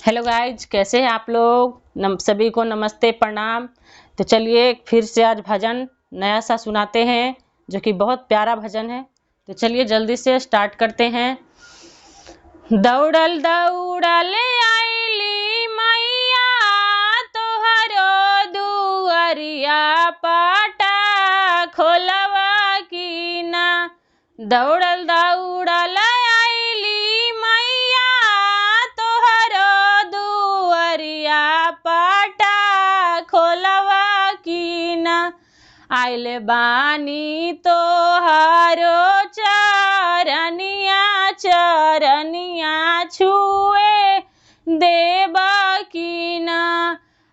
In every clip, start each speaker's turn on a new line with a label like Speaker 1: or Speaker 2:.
Speaker 1: Hello guys, कैसे हैं आप लोग। सभी को नमस्ते प्रणाम। तो चलिए फिर से आज भजन नया सा सुनाते हैं जो कि बहुत प्यारा भजन है। तो चलिए जल्दी से स्टार्ट करते हैं। दौड़ल दौड़ल आइली मैया तोहरो दुआरिया पाटा खोलवा की ना। दौड़ल दौड़ल आइली मैया तोहरो दुआरिया पाटा खोलवा की ना। आइल बानी तोहरो चरनिया चरनिया छुए देबा की ना।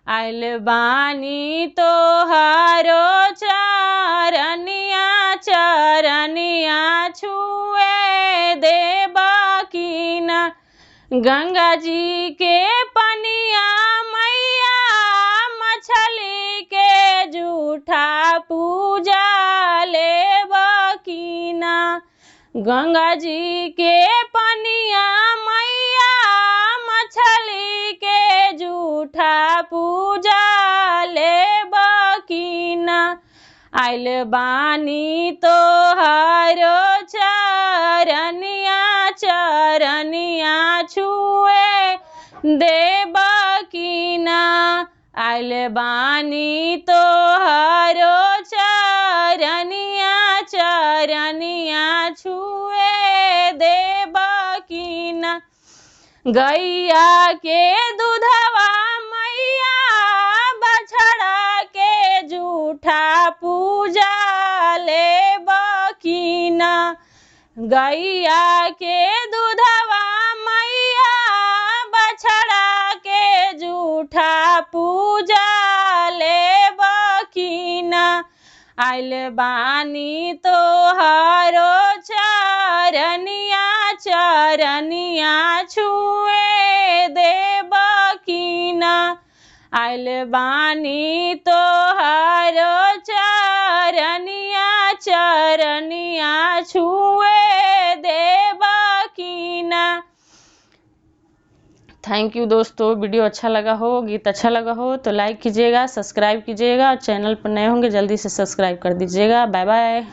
Speaker 1: आइल बानी तोहरो चरनिया चरनिया छुए देबा की ना। गंगा जी के पनिया मैया मछली के जूठा पूजा लेबा की ना। गंगा जी के पनिया मैया मछली के जूठा पूजा लेबा की ना। आइल बानी तोहरो चरनिया चरनिया छुए देबा की ना। आइल बानी तोहरो चरनिया चरनिया छुए देबा की ना। गैया के दूधवा मैया बछड़ा के जूठा पूजा लेबा की ना। गैया के दूधवा मैया बछड़ा के जूठा पूजा लेबा की ना। आइल बानी तोहरो चरनिया चरनिया छुए देबा की ना। आइल बानी तोहरो चरनिया चरनिया छुए देबा की ना। थैंक यू दोस्तों। वीडियो अच्छा लगा हो, गीत अच्छा लगा हो तो लाइक कीजिएगा, सब्सक्राइब कीजिएगा और चैनल पर नए होंगे जल्दी से सब्सक्राइब कर दीजिएगा। Bye by.